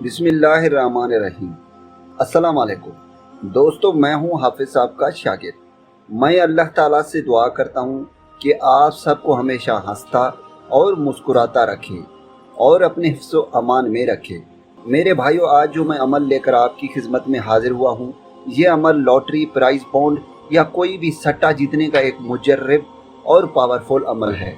बिस्मिल्लाहिर्रहमानिर्रहीम। अस्सलाम वालेकुम दोस्तों, मैं हूं हाफिज़ साहब का शागिर्द। मैं अल्लाह ताला से दुआ करता हूं कि आप सबको हमेशा हंसता और मुस्कुराता रखे और अपने हिफ्ज़ो अमान में रखे। मेरे भाइयों, आज जो मैं अमल लेकर आपकी खिदमत में हाजिर हुआ हूं, ये अमल लॉटरी, प्राइज़ बॉन्ड या कोई भी सट्टा जीतने का एक मुजर्रब और पावरफुल अमल है।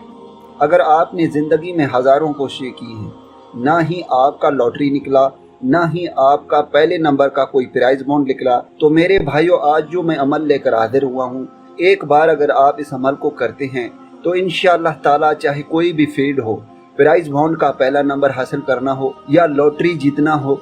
अगर आपने ज़िंदगी में हज़ारों कोशिशें की हैं, ना ही आपका लॉटरी निकला, ना ही आपका पहले नंबर का कोई प्राइज़ बॉन्ड निकला, तो मेरे भाइयों, आज जो मैं अमल लेकर हाजिर हुआ हूँ, एक बार अगर आप इस अमल को करते हैं तो इंशाअल्लाह ताला चाहे कोई भी फील्ड हो, प्राइज़ बॉन्ड का पहला नंबर हासिल करना हो या लॉटरी जीतना हो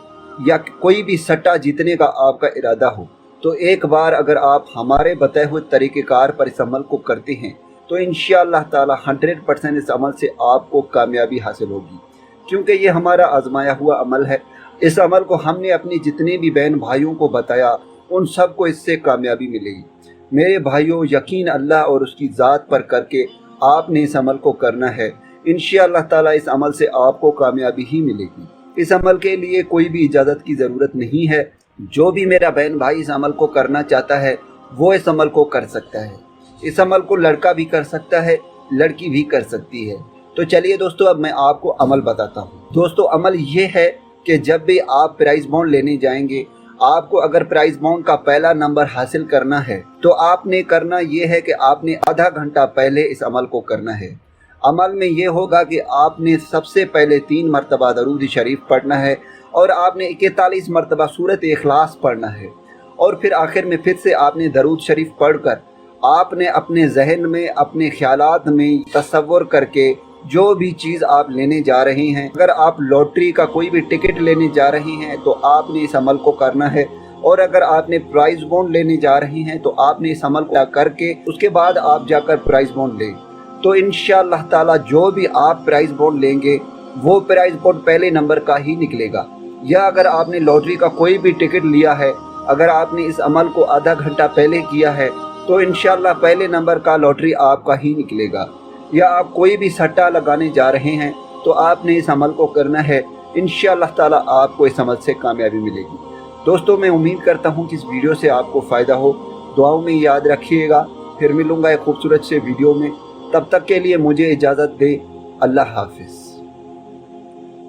या कोई भी सट्टा जीतने का आपका इरादा हो, तो एक बार अगर आप हमारे बताए हुए तरीक़ेकार पर इस अमल को करते हैं तो इंशाअल्लाह ताला 100% इस अमल से आपको कामयाबी हासिल होगी, क्योंकि ये हमारा आजमाया हुआ अमल है। इस अमल को हमने अपने जितने भी बहन भाइयों को बताया, उन सब को इससे कामयाबी मिलेगी। मेरे भाइयों, यकीन अल्लाह और उसकी ज़ात पर करके आपने इस अमल को करना है। इंशाअल्लाह ताला इस अमल से आपको कामयाबी ही मिलेगी। इस अमल के लिए कोई भी इजाज़त की ज़रूरत नहीं है। जो भी मेरा बहन भाई इस अमल को करना चाहता है वो इस अमल को कर सकता है। इस अमल को लड़का भी कर सकता है, लड़की भी कर सकती है। तो चलिए दोस्तों, अब मैं आपको अमल बताता हूँ। दोस्तों, अमल ये है कि जब भी आप प्राइज़ बॉन्ड लेने जाएंगे, आपको अगर प्राइज़ बॉन्ड का पहला नंबर हासिल करना है तो आपने करना ये है कि आपने आधा घंटा पहले इस अमल को करना है। अमल में ये होगा कि आपने सबसे पहले 3 मरतबा दरूद शरीफ पढ़ना है और आपने 41 मरतबा सूरत इखलास पढ़ना है और फिर आखिर में फिर से आपने दरूद शरीफ पढ़कर आपने अपने जहन में, अपने ख्यालात में तसव्वुर करके जो भी चीज़ आप लेने जा रहे हैं, अगर आप लॉटरी का कोई भी टिकट लेने जा रहे हैं तो आपने इस अमल को करना है, और अगर आपने प्राइज़ बॉन्ड लेने जा रहे हैं तो आपने इस अमल को करके उसके बाद आप जाकर प्राइज़ बॉन्ड लें। तो इंशाअल्लाह ताला जो भी आप प्राइज़ बॉन्ड लेंगे वो प्राइज़ बॉन्ड पहले नंबर का ही निकलेगा। या अगर आपने लॉटरी का कोई भी टिकट लिया है, अगर आपने इस अमल को आधा घंटा पहले किया है तो इंशाअल्लाह पहले नंबर का लॉटरी आपका ही निकलेगा। या आप कोई भी सट्टा लगाने जा रहे हैं तो आपने इस अमल को करना है। इंशाअल्लाह ताला आपको इस अमल से कामयाबी मिलेगी। दोस्तों, मैं उम्मीद करता हूँ कि इस वीडियो से आपको फ़ायदा हो। दुआओं में याद रखिएगा। फिर मिलूँगा एक खूबसूरत से वीडियो में। तब तक के लिए मुझे इजाज़त दें। अल्लाह हाफिज़।